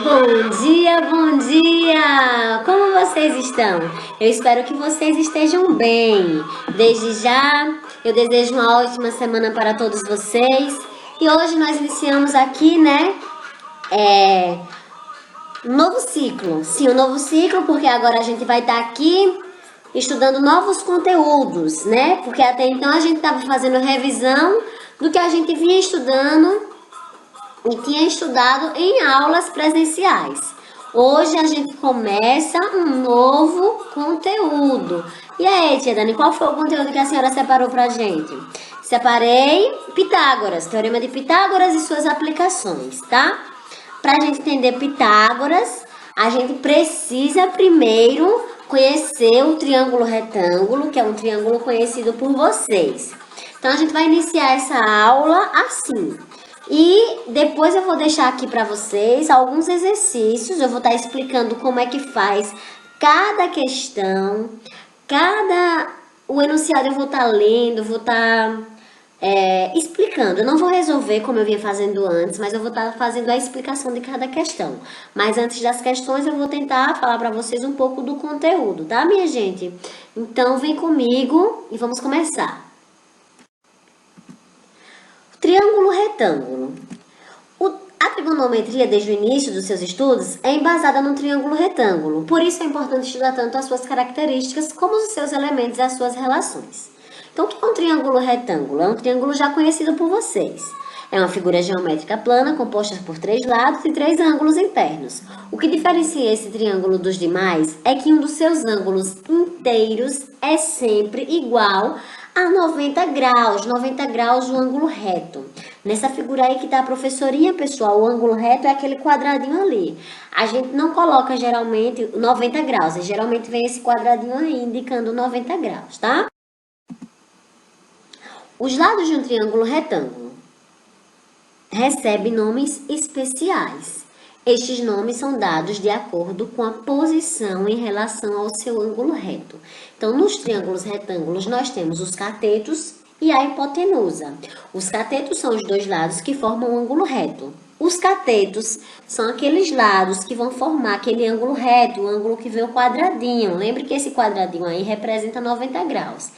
Bom dia, bom dia! Como vocês estão? Eu espero que vocês estejam bem. Desde já, eu desejo uma ótima semana para todos vocês. E hoje nós iniciamos aqui, né? Um novo ciclo. Sim, um novo ciclo, porque agora a gente vai estar aqui estudando novos conteúdos, né? Porque até então a gente estava fazendo revisão do que a gente vinha estudando e tinha estudado em aulas presenciais. Hoje a gente começa um novo conteúdo. E aí, tia Dani, qual foi o conteúdo que a senhora separou pra gente? Separei Pitágoras, Teorema de Pitágoras e suas aplicações, tá? Pra gente entender Pitágoras, a gente precisa primeiro conhecer o triângulo retângulo, que é um triângulo conhecido por vocês. Então, a gente vai iniciar essa aula assim. E depois eu vou deixar aqui para vocês alguns exercícios, eu vou estar explicando como é que faz cada questão, o enunciado eu vou estar lendo, vou estar explicando. Eu não vou resolver como eu vinha fazendo antes, mas eu vou estar fazendo a explicação de cada questão. Mas antes das questões eu vou tentar falar para vocês um pouco do conteúdo, tá, minha gente? Então vem comigo e vamos começar. Triângulo retângulo. A trigonometria, desde o início dos seus estudos, é embasada no triângulo retângulo. Por isso é importante estudar tanto as suas características como os seus elementos e as suas relações. Então, o que é um triângulo retângulo? É um triângulo já conhecido por vocês. É uma figura geométrica plana composta por 3 lados e 3 ângulos internos. O que diferencia esse triângulo dos demais é que um dos seus ângulos inteiros é sempre igual a 90 graus. 90 graus o ângulo reto. Nessa figura aí que tá a professorinha, pessoal, o ângulo reto é aquele quadradinho ali. A gente não coloca geralmente 90 graus, e geralmente vem esse quadradinho aí indicando 90 graus, tá? Os lados de um triângulo retângulo recebem nomes especiais. Estes nomes são dados de acordo com a posição em relação ao seu ângulo reto. Então, nos triângulos retângulos, nós temos os catetos e a hipotenusa. Os catetos são os 2 lados que formam o ângulo reto. Os catetos são aqueles lados que vão formar aquele ângulo reto, o ângulo que vê o quadradinho. Lembre que esse quadradinho aí representa 90 graus.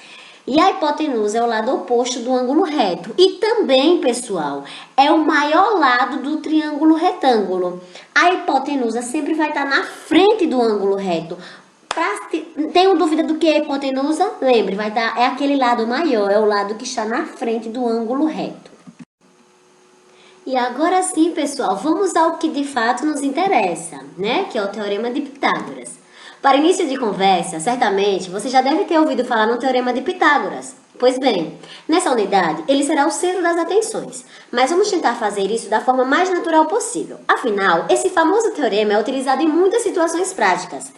E a hipotenusa é o lado oposto do ângulo reto. E também, pessoal, é o maior lado do triângulo retângulo. A hipotenusa sempre vai estar na frente do ângulo reto. Tenho dúvida do que é a hipotenusa? Lembre, é aquele lado maior, é o lado que está na frente do ângulo reto. E agora sim, pessoal, vamos ao que de fato nos interessa, né? Que é o Teorema de Pitágoras. Para início de conversa, certamente você já deve ter ouvido falar no Teorema de Pitágoras. Pois bem, nessa unidade, ele será o centro das atenções, mas vamos tentar fazer isso da forma mais natural possível. Afinal, esse famoso teorema é utilizado em muitas situações práticas.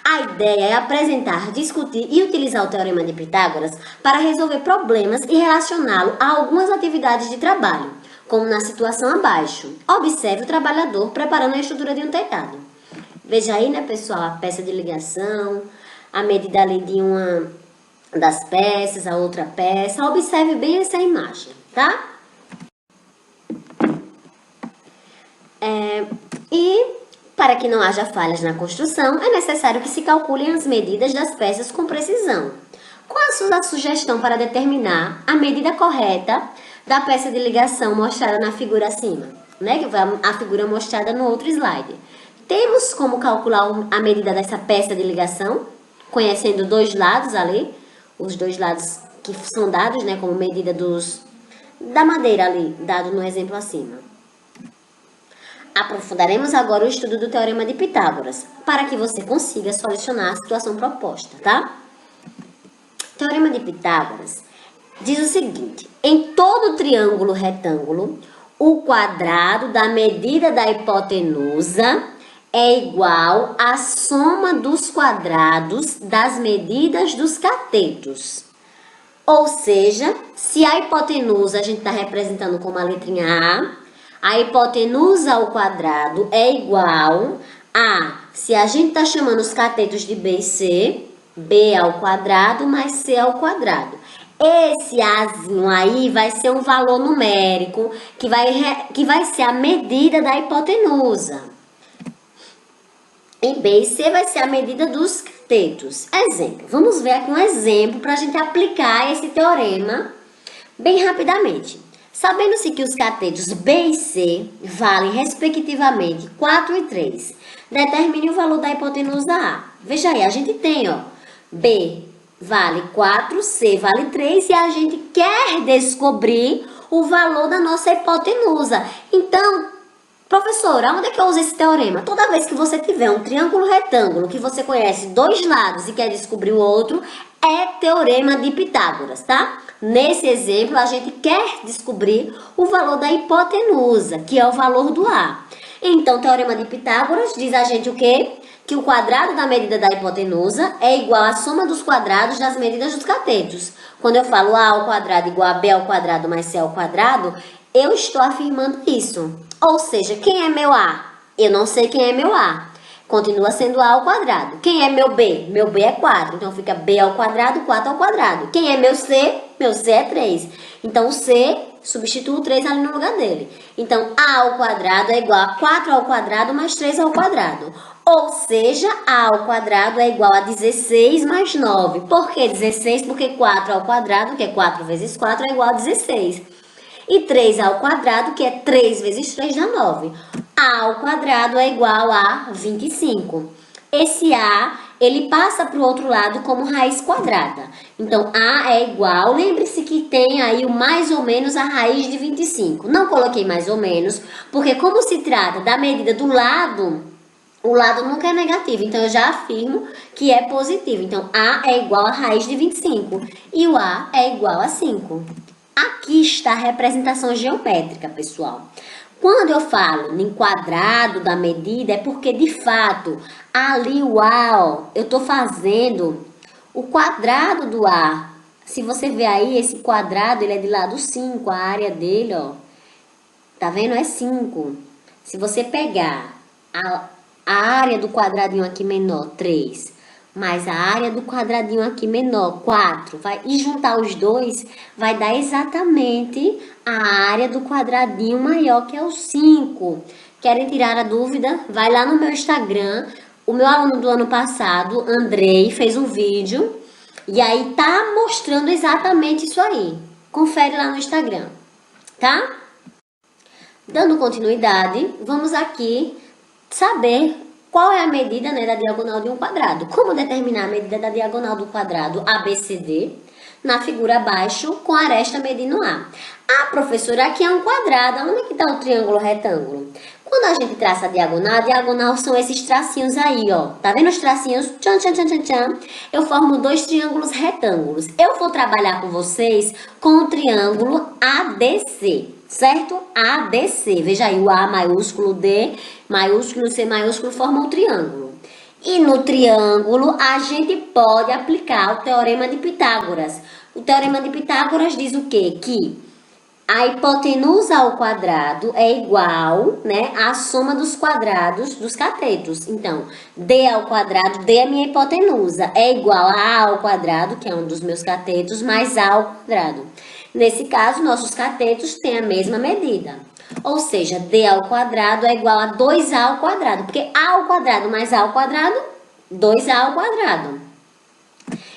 A ideia é apresentar, discutir e utilizar o Teorema de Pitágoras para resolver problemas e relacioná-lo a algumas atividades de trabalho, como na situação abaixo. Observe o trabalhador preparando a estrutura de um telhado. Veja aí, né, pessoal, a peça de ligação, a medida ali de uma das peças, a outra peça. Observe bem essa imagem, tá? E para que não haja falhas na construção, é necessário que se calculem as medidas das peças com precisão. Qual a sua sugestão para determinar a medida correta da peça de ligação mostrada na figura acima? Né? Que foi a figura mostrada no outro slide. Temos como calcular a medida dessa peça de ligação, conhecendo 2 lados ali, os 2 lados que são dados, né, como medida da madeira ali, dado no exemplo acima. Aprofundaremos agora o estudo do Teorema de Pitágoras, para que você consiga solucionar a situação proposta, tá? Teorema de Pitágoras diz o seguinte: em todo triângulo retângulo, o quadrado da medida da hipotenusa é igual à soma dos quadrados das medidas dos catetos. Ou seja, se a hipotenusa a gente está representando como a letrinha A hipotenusa ao quadrado é igual a, se a gente está chamando os catetos de B e C, B ao quadrado mais C ao quadrado. Esse Azinho aí vai ser um valor numérico que vai ser a medida da hipotenusa. E B e C vai ser a medida dos catetos. Exemplo, vamos ver aqui um exemplo para a gente aplicar esse teorema bem rapidamente. Sabendo-se que os catetos B e C valem respectivamente 4 e 3, determine o valor da hipotenusa A. Veja aí, a gente tem, ó, B vale 4, C vale 3 e a gente quer descobrir o valor da nossa hipotenusa. Então, professora, onde é que eu uso esse teorema? Toda vez que você tiver um triângulo retângulo que você conhece dois lados e quer descobrir o outro, é teorema de Pitágoras, tá? Nesse exemplo, a gente quer descobrir o valor da hipotenusa, que é o valor do A. Então, o teorema de Pitágoras diz a gente o quê? Que o quadrado da medida da hipotenusa é igual à soma dos quadrados das medidas dos catetos. Quando eu falo A ao quadrado igual a B ao quadrado mais C ao quadrado, eu estou afirmando isso. Ou seja, quem é meu A? Eu não sei quem é meu A. Continua sendo A ao quadrado. Quem é meu B? Meu B é 4. Então, fica B ao quadrado, 4 ao quadrado. Quem é meu C? Meu C é 3. Então, o C, substituo o 3 ali no lugar dele. Então, A ao quadrado é igual a 4 ao quadrado mais 3 ao quadrado. Ou seja, A ao quadrado é igual a 16 mais 9. Por que 16? Porque 4 ao quadrado, que é 4 vezes 4, é igual a 16. E 3 ao quadrado, que é 3 vezes 3, dá 9. A ao quadrado é igual a 25. Esse A, ele passa para o outro lado como raiz quadrada. Então, A é igual, lembre-se que tem aí o mais ou menos a raiz de 25. Não coloquei mais ou menos, porque como se trata da medida do lado, o lado nunca é negativo. Então, eu já afirmo que é positivo. Então, A é igual a raiz de 25 e o A é igual a 5. Aqui está a representação geométrica, pessoal. Quando eu falo em quadrado da medida, é porque, de fato, ali o A, ó, eu estou fazendo o quadrado do A. Se você ver aí, esse quadrado, ele é de lado 5, a área dele, ó, tá vendo? É 5. Se você pegar a área do quadradinho aqui menor, 3, mais a área do quadradinho aqui menor, 4, e juntar os dois, vai dar exatamente a área do quadradinho maior, que é o 5. Querem tirar a dúvida? Vai lá no meu Instagram. O meu aluno do ano passado, Andrei, fez um vídeo e aí tá mostrando exatamente isso aí. Confere lá no Instagram, tá? Dando continuidade, vamos aqui saber qual é a medida, né, da diagonal de um quadrado. Como determinar a medida da diagonal do quadrado ABCD? Na figura abaixo, com a aresta medindo A. Ah, professora, aqui é um quadrado. Onde é que está o triângulo retângulo? Quando a gente traça a diagonal são esses tracinhos aí, ó. Tá vendo os tracinhos? Tchan, tchan, tchan, tchan, tchan. Eu formo dois triângulos retângulos. Eu vou trabalhar com vocês com o triângulo ADC, certo? ADC. Veja aí, o A maiúsculo, D maiúsculo, C maiúsculo formam um triângulo. E no triângulo, a gente pode aplicar o teorema de Pitágoras. O teorema de Pitágoras diz o quê? Que a hipotenusa ao quadrado é igual, né, à soma dos quadrados dos catetos. Então, D ao quadrado, D é minha hipotenusa, é igual a A ao quadrado, que é um dos meus catetos, mais A ao quadrado. Nesse caso, nossos catetos têm a mesma medida. Ou seja, D ao quadrado é igual a 2A ao quadrado, porque A ao quadrado mais A ao quadrado, 2A ao quadrado.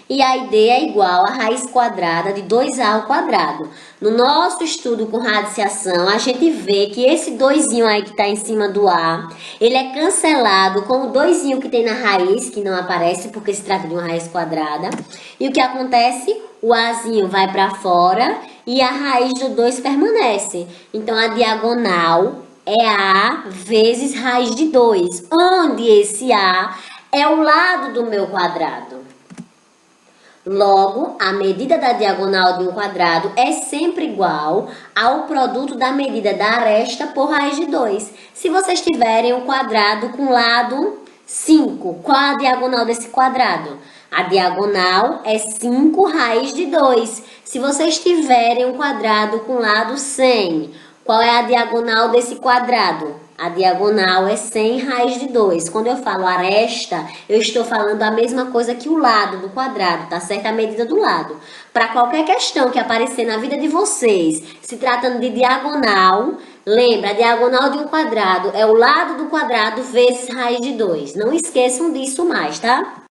E a ID é igual a raiz quadrada de 2A ao quadrado. No nosso estudo com radiciação, a gente vê que esse 2 aí que está em cima do A, ele é cancelado com o 2 que tem na raiz, que não aparece porque se trata de uma raiz quadrada. E o que acontece? O Azinho vai para fora e a raiz do 2 permanece. Então, a diagonal é A vezes raiz de 2, onde esse A é o lado do meu quadrado. Logo, a medida da diagonal de um quadrado é sempre igual ao produto da medida da aresta por raiz de 2. Se vocês tiverem um quadrado com lado 5, qual a diagonal desse quadrado? A diagonal é 5 raiz de 2. Se vocês tiverem um quadrado com lado 100, qual é a diagonal desse quadrado? A diagonal é 100 raiz de 2. Quando eu falo aresta, eu estou falando a mesma coisa que o lado do quadrado, tá certo? A medida do lado. Para qualquer questão que aparecer na vida de vocês, se tratando de diagonal, Lembra, a diagonal de um quadrado é o lado do quadrado vezes raiz de 2. Não esqueçam disso mais, tá?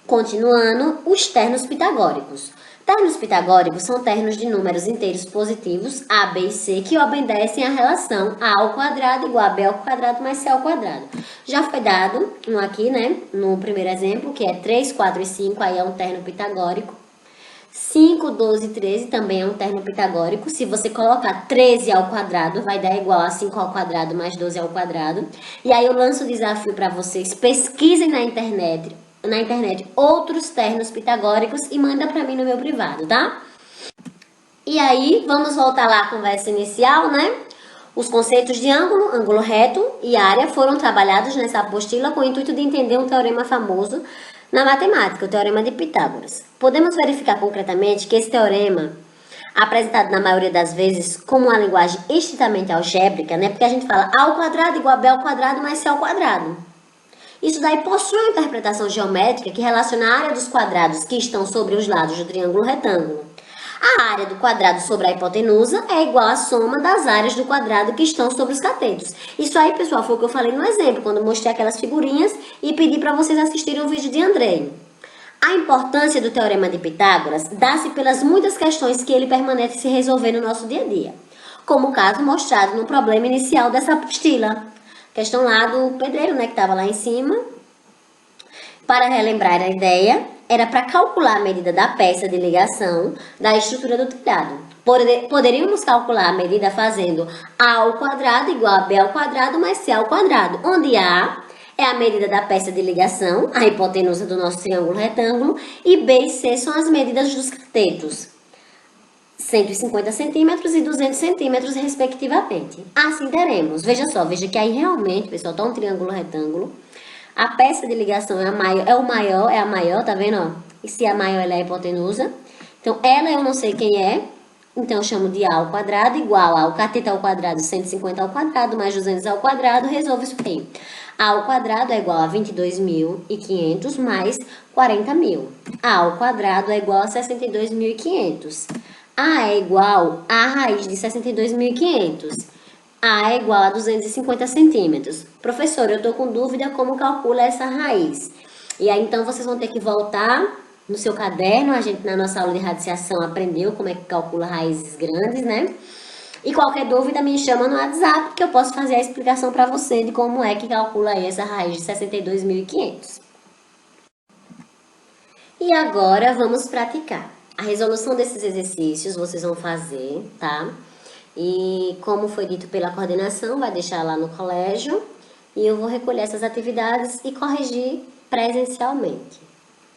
Continuando, os ternos pitagóricos. Ternos pitagóricos são ternos de números inteiros positivos, a, b e c, que obedecem à relação a ao quadrado igual a b ao quadrado mais c ao quadrado. Já foi dado um aqui, né, no primeiro exemplo, que é 3, 4 e 5, aí é um terno pitagórico. 5, 12 e 13 também é um terno pitagórico. Se você colocar 13 ao quadrado, vai dar igual a 5 ao quadrado mais 12 ao quadrado. E aí eu lanço o desafio para vocês, pesquisem na internet outros ternos pitagóricos e manda para mim no meu privado, tá? E aí, vamos voltar lá à conversa inicial, né? Os conceitos de ângulo, ângulo reto e área foram trabalhados nessa apostila com o intuito de entender um teorema famoso na matemática, o Teorema de Pitágoras. Podemos verificar concretamente que esse teorema, apresentado na maioria das vezes como uma linguagem estritamente algébrica, né? Porque a gente fala A ao quadrado igual a B ao quadrado mais C ao quadrado. Isso daí possui uma interpretação geométrica que relaciona a área dos quadrados que estão sobre os lados do triângulo retângulo. A área do quadrado sobre a hipotenusa é igual à soma das áreas do quadrado que estão sobre os catetos. Isso aí, pessoal, foi o que eu falei no exemplo, quando eu mostrei aquelas figurinhas e pedi para vocês assistirem o vídeo de Andrei. A importância do Teorema de Pitágoras dá-se pelas muitas questões que ele permanece se resolver no nosso dia a dia, como o caso mostrado no problema inicial dessa apostila. Questão lá do pedreiro, né, que estava lá em cima. Para relembrar a ideia, era para calcular a medida da peça de ligação da estrutura do telhado. Poderíamos calcular a medida fazendo A ao quadrado igual a B ao quadrado mais C ao quadrado, onde A é a medida da peça de ligação, a hipotenusa do nosso triângulo retângulo, e B e C são as medidas dos catetos, 150 centímetros e 200 centímetros, respectivamente. Assim teremos, veja que aí realmente, pessoal, tá um triângulo retângulo. A peça de ligação é a maior, tá vendo, ó? E se a maior, ela é a hipotenusa. Então, ela eu não sei quem é, então eu chamo de A ao quadrado igual ao cateto ao quadrado, 150 ao quadrado, mais 200 ao quadrado, resolve isso aí. A ao quadrado é igual a 22.500 mais 40.000. A ao quadrado é igual a 62.500. A é igual a raiz de 62.500. A é igual a 250 centímetros. Professor, eu estou com dúvida como calcula essa raiz. E aí, então, vocês vão ter que voltar no seu caderno. A gente, na nossa aula de radiciação, aprendeu como é que calcula raízes grandes, né? E qualquer dúvida, me chama no WhatsApp, que eu posso fazer a explicação para você de como é que calcula aí essa raiz de 62.500. E agora, vamos praticar. A resolução desses exercícios vocês vão fazer, tá? E como foi dito pela coordenação, vai deixar lá no colégio. E eu vou recolher essas atividades e corrigir presencialmente,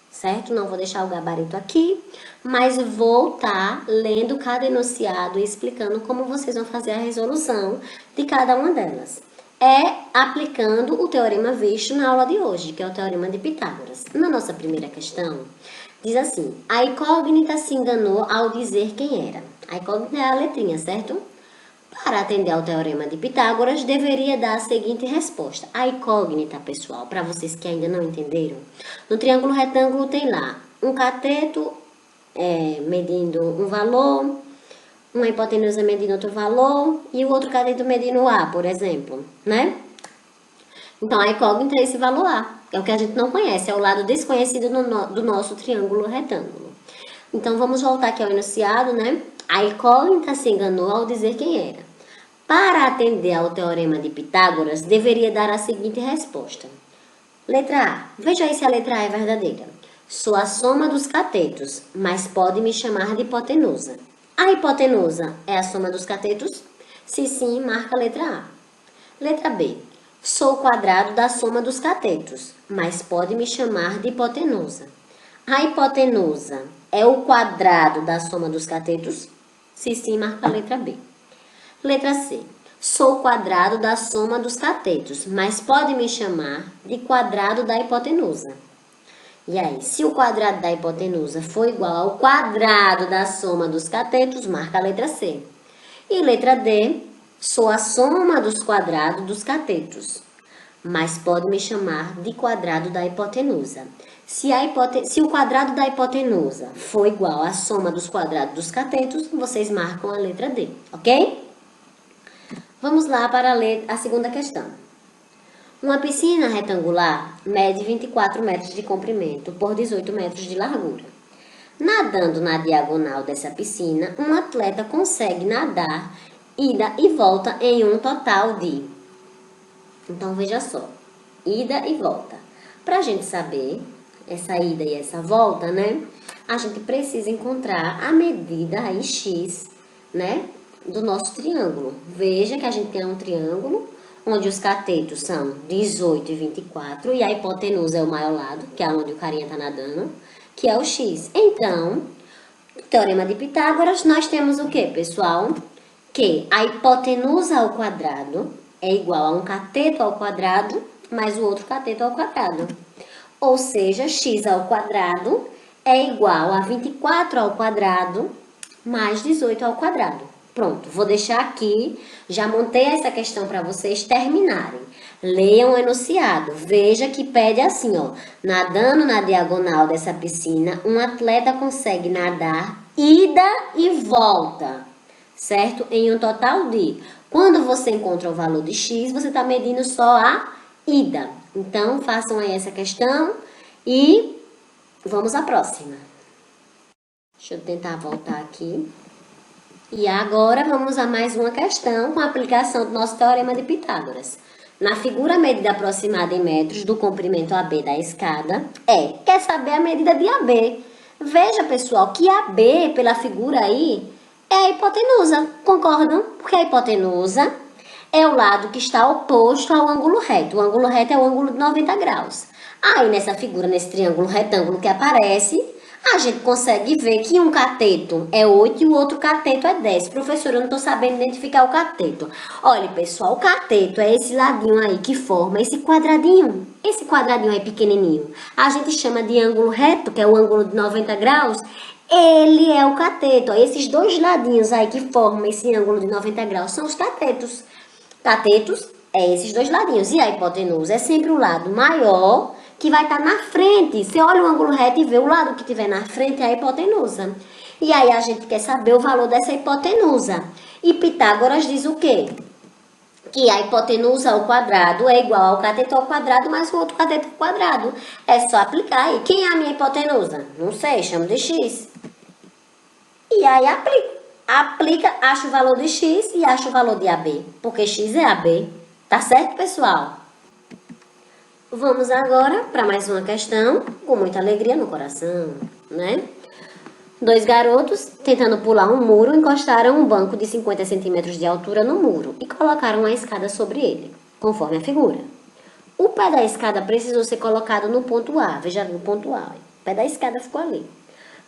certo? Não vou deixar o gabarito aqui, mas vou estar lendo cada enunciado e explicando como vocês vão fazer a resolução de cada uma delas. É aplicando o teorema visto na aula de hoje, que é o Teorema de Pitágoras. Na nossa primeira questão, diz assim: a incógnita se enganou ao dizer quem era. A incógnita é a letrinha, certo? Para atender ao Teorema de Pitágoras, deveria dar a seguinte resposta. A incógnita, pessoal, para vocês que ainda não entenderam, no triângulo retângulo tem lá um cateto medindo um valor, uma hipotenusa medindo outro valor e o outro cateto medindo A, por exemplo, né? Então, a incógnita é esse valor A, é o que a gente não conhece, é o lado desconhecido do nosso triângulo retângulo. Então, vamos voltar aqui ao enunciado, né? A incógnita se enganou ao dizer quem era. Para atender ao Teorema de Pitágoras, deveria dar a seguinte resposta. Letra A. Veja aí se a letra A é verdadeira. Sou a soma dos catetos, mas pode me chamar de hipotenusa. A hipotenusa é a soma dos catetos? Se sim, marca a letra A. Letra B. Sou o quadrado da soma dos catetos, mas pode me chamar de hipotenusa. A hipotenusa é o quadrado da soma dos catetos? Se sim, marca a letra B. Letra C. Sou o quadrado da soma dos catetos, mas pode me chamar de quadrado da hipotenusa. E aí, se o quadrado da hipotenusa for igual ao quadrado da soma dos catetos, marca a letra C. E letra D. Sou a soma dos quadrados dos catetos, mas pode me chamar de quadrado da hipotenusa. Se o quadrado da hipotenusa for igual à soma dos quadrados dos catetos, vocês marcam a letra D, ok? Vamos lá para ler a segunda questão. Uma piscina retangular mede 24 metros de comprimento por 18 metros de largura. Nadando na diagonal dessa piscina, um atleta consegue nadar ida e volta em um total de... Então, veja só, ida e volta. Para a gente saber essa ida e essa volta, né? A gente precisa encontrar a medida aí x, né? Do nosso triângulo. Veja que a gente tem um triângulo onde os catetos são 18 e 24 e a hipotenusa é o maior lado, que é onde o carinha tá nadando, que é o x. Então, teorema de Pitágoras, nós temos o que, pessoal? Que a hipotenusa ao quadrado é igual a um cateto ao quadrado mais o outro cateto ao quadrado. Ou seja, x ao quadrado é igual a 24 ao quadrado mais 18 ao quadrado. Pronto, vou deixar aqui, já montei essa questão para vocês terminarem. Leiam o enunciado, veja que pede assim, ó. Nadando na diagonal dessa piscina, um atleta consegue nadar ida e volta, certo? Em um total de... Quando você encontra o valor de x, você está medindo só a ida. Então, façam aí essa questão e vamos à próxima. Deixa eu tentar voltar aqui. E agora vamos a mais uma questão com a aplicação do nosso teorema de Pitágoras. Na figura, a medida aproximada em metros do comprimento AB da escada quer saber a medida de AB. Veja, pessoal, que AB, pela figura aí, é a hipotenusa. Concordam? Porque a hipotenusa é o lado que está oposto ao ângulo reto. O ângulo reto é o ângulo de 90 graus. Aí, nessa figura, nesse triângulo retângulo que aparece, a gente consegue ver que um cateto é 8 e o outro cateto é 10. Professora, eu não estou sabendo identificar o cateto. Olha, pessoal, o cateto é esse ladinho aí que forma esse quadradinho. Esse quadradinho aí pequenininho. A gente chama de ângulo reto, que é o ângulo de 90 graus. Ele é o cateto. Ó. Esses dois ladinhos aí que formam esse ângulo de 90 graus são os catetos. Catetos é esses dois ladinhos. E a hipotenusa é sempre o lado maior que vai estar na frente. Você olha o ângulo reto e vê o lado que tiver na frente é a hipotenusa. E aí a gente quer saber o valor dessa hipotenusa. E Pitágoras diz o quê? Que a hipotenusa ao quadrado é igual ao cateto ao quadrado mais o outro cateto ao quadrado. É só aplicar aí. Quem é a minha hipotenusa? Não sei, chamo de x. E aí aplica, acha o valor de x e acha o valor de AB. Porque x é AB. Tá certo, pessoal? Vamos agora para mais uma questão com muita alegria no coração, né? Dois garotos, tentando pular um muro, encostaram um banco de 50 centímetros de altura no muro e colocaram a escada sobre ele, conforme a figura. O pé da escada precisou ser colocado no ponto A, veja no ponto A, o pé da escada ficou ali,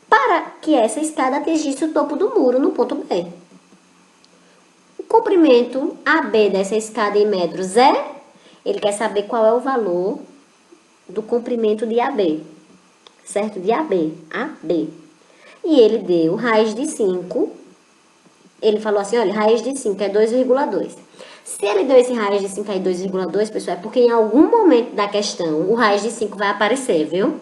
para que essa escada atingisse o topo do muro no ponto B. O comprimento AB dessa escada em metros é... Ele quer saber qual é o valor do comprimento de AB, certo? De AB, AB. E ele deu raiz de 5. Ele falou assim, olha, raiz de 5 é 2,2. Se ele deu esse raiz de 5 aí, 2,2, pessoal, é porque em algum momento da questão o raiz de 5 vai aparecer, viu?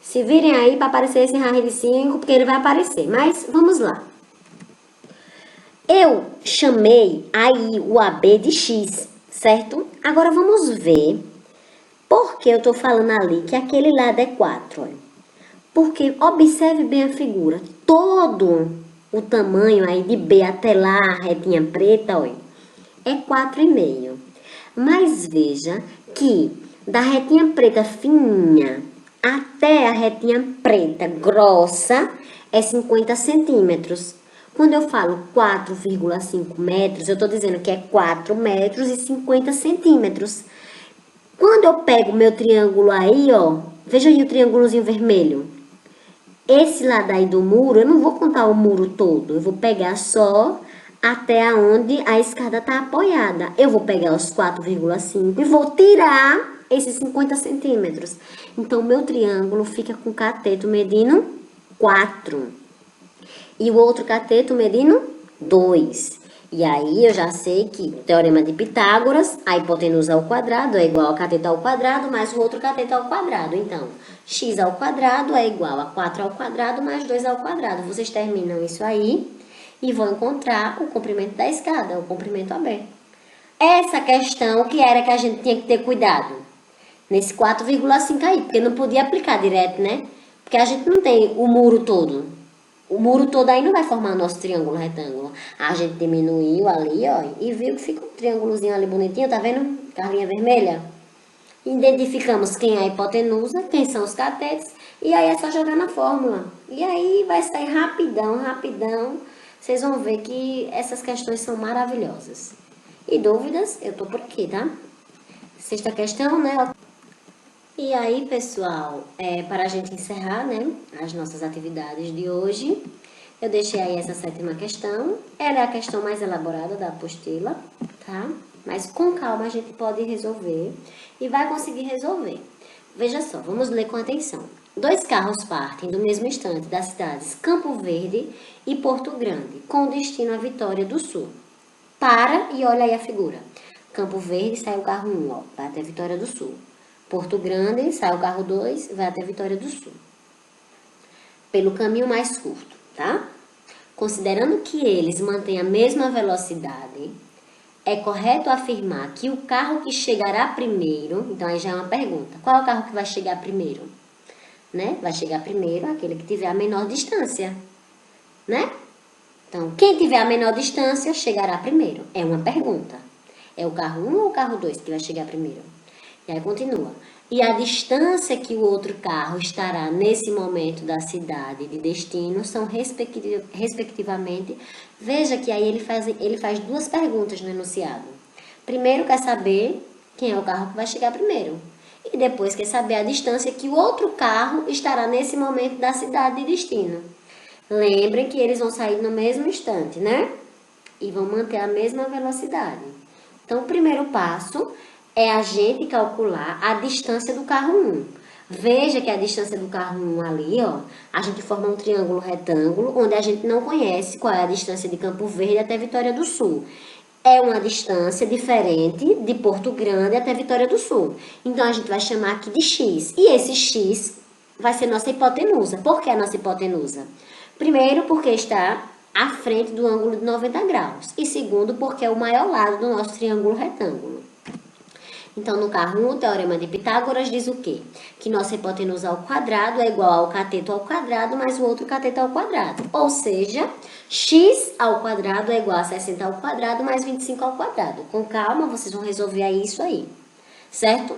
Se virem aí para aparecer esse raiz de 5, porque ele vai aparecer. Mas vamos lá. Eu chamei aí o AB de x, certo? Agora vamos ver por que eu estou falando ali que aquele lado é 4, olha. Porque observe bem a figura. Todo o tamanho aí de B até lá, a retinha preta, olha, é 4,5. Mas veja que da retinha preta fininha até a retinha preta grossa é 50 centímetros. Quando eu falo 4,5 metros, eu estou dizendo que é 4 metros e 50 centímetros. Quando eu pego o meu triângulo aí, ó, veja aí o triângulozinho vermelho. Esse lado aí do muro, eu não vou contar o muro todo, eu vou pegar só até onde a escada está apoiada. Eu vou pegar os 4,5 e vou tirar esses 50 centímetros. Então, o meu triângulo fica com cateto medindo 4. E o outro cateto medindo 2. E aí, eu já sei que, teorema de Pitágoras, a hipotenusa ao quadrado é igual a cateto ao quadrado mais o outro cateto ao quadrado. Então, x ao quadrado é igual a 4 ao quadrado mais 2 ao quadrado. Vocês terminam isso aí e vão encontrar o comprimento da escada, o comprimento AB. Essa questão que era que a gente tinha que ter cuidado. Nesse 4,5 aí, porque não podia aplicar direto, né? Porque a gente não tem o muro todo. O muro todo aí não vai formar nosso triângulo retângulo. A gente diminuiu ali, ó, e viu que fica um triângulozinho ali bonitinho, tá vendo? Carlinha vermelha. Identificamos quem é a hipotenusa, quem são os catetos, e aí é só jogar na fórmula. E aí vai sair rapidão, rapidão. Vocês vão ver que essas questões são maravilhosas. E dúvidas, eu tô por aqui, tá? Sexta questão, né? E aí, pessoal, para a gente encerrar, né, as nossas atividades de hoje, eu deixei aí essa sétima questão. Ela é a questão mais elaborada da apostila, tá? Mas com calma a gente pode resolver e vai conseguir resolver. Veja só, vamos ler com atenção. 2 carros partem do mesmo instante das cidades Campo Verde e Porto Grande, com destino à Vitória do Sul. Para e olha aí a figura. Campo Verde sai o carro 1, ó, vai até Vitória do Sul. Porto Grande, sai o carro 2, vai até Vitória do Sul. Pelo caminho mais curto, tá? Considerando que eles mantêm a mesma velocidade, é correto afirmar que o carro que chegará primeiro, então aí já é uma pergunta, qual é o carro que vai chegar primeiro? Né? Vai chegar primeiro aquele que tiver a menor distância, né? Então, quem tiver a menor distância chegará primeiro. É uma pergunta. É o carro 1 ou o carro 2 que vai chegar primeiro? E aí continua. E a distância que o outro carro estará nesse momento da cidade de destino são respectivamente. Veja que aí ele faz 2 perguntas no enunciado. Primeiro quer saber quem é o carro que vai chegar primeiro. E depois quer saber a distância que o outro carro estará nesse momento da cidade de destino. Lembrem que eles vão sair no mesmo instante, né? E vão manter a mesma velocidade. Então, o primeiro passo é a gente calcular a distância do carro 1. Veja que a distância do carro 1 ali, ó, a gente forma um triângulo retângulo, onde a gente não conhece qual é a distância de Campo Verde até Vitória do Sul. É uma distância diferente de Porto Grande até Vitória do Sul. Então, a gente vai chamar aqui de x. E esse x vai ser nossa hipotenusa. Por que a nossa hipotenusa? Primeiro, porque está à frente do ângulo de 90 graus. E segundo, porque é o maior lado do nosso triângulo retângulo. Então, no carro 1, o teorema de Pitágoras diz o quê? Que nossa hipotenusa ao quadrado é igual ao cateto ao quadrado mais o outro cateto ao quadrado. Ou seja, x ao quadrado é igual a 60 ao quadrado mais 25 ao quadrado. Com calma, vocês vão resolver isso aí, certo?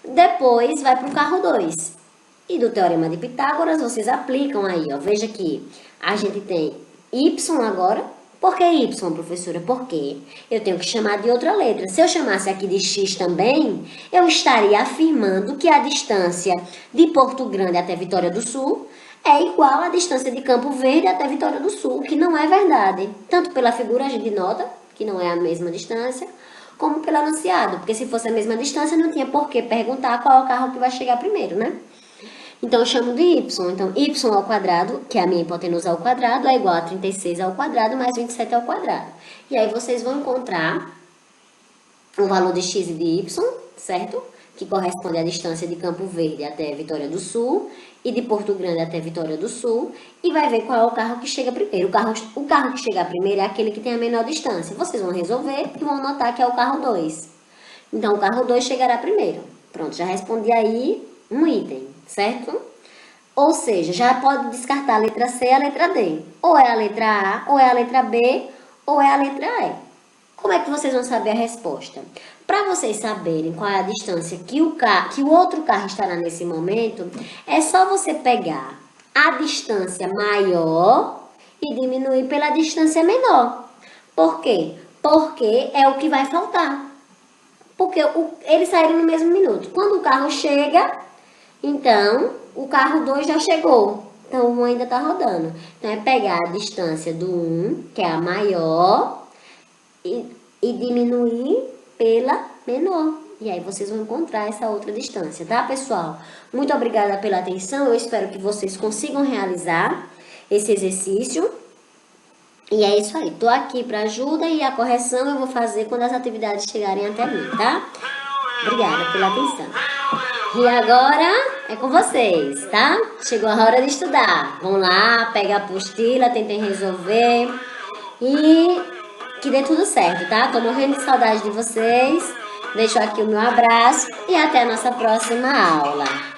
Depois, vai para o carro 2. E do teorema de Pitágoras, vocês aplicam aí, ó. Veja que a gente tem y agora. Por que y, professora? Porque eu tenho que chamar de outra letra. Se eu chamasse aqui de x também, eu estaria afirmando que a distância de Porto Grande até Vitória do Sul é igual à distância de Campo Verde até Vitória do Sul, que não é verdade. Tanto pela figura a gente nota que não é a mesma distância, como pelo enunciado. Porque se fosse a mesma distância, não tinha por que perguntar qual é o carro que vai chegar primeiro, né? Então, eu chamo de y. Então, y ao quadrado, que é a minha hipotenusa ao quadrado, é igual a 36 ao quadrado mais 27 ao quadrado. E aí, vocês vão encontrar o valor de x e de y, certo? Que corresponde à distância de Campo Verde até Vitória do Sul e de Porto Grande até Vitória do Sul. E vai ver qual é o carro que chega primeiro. O carro que chega primeiro é aquele que tem a menor distância. Vocês vão resolver e vão notar que é o carro 2. Então, o carro 2 chegará primeiro. Pronto, já respondi aí um item, certo? Ou seja, já pode descartar a letra C e a letra D. Ou é a letra A, ou é a letra B, ou é a letra E. Como é que vocês vão saber a resposta? Para vocês saberem qual é a distância que o outro carro estará nesse momento, é só você pegar a distância maior e diminuir pela distância menor. Por quê? Porque é o que vai faltar. Porque eles saíram no mesmo minuto. Quando o carro chega, então o carro 2 já chegou. Então o 1 ainda está rodando. Então é pegar a distância do 1, que é a maior, e diminuir pela menor. E aí vocês vão encontrar essa outra distância, tá, pessoal? Muito obrigada pela atenção. Eu espero que vocês consigam realizar esse exercício. E é isso aí. Tô aqui para ajuda e a correção eu vou fazer quando as atividades chegarem até mim, tá? Obrigada pela atenção. E agora é com vocês, tá? Chegou a hora de estudar. Vão lá, pega a apostila, tentem resolver e Que dê tudo certo, tá? Tô morrendo de saudade de vocês. Deixo aqui o meu abraço e até a nossa próxima aula.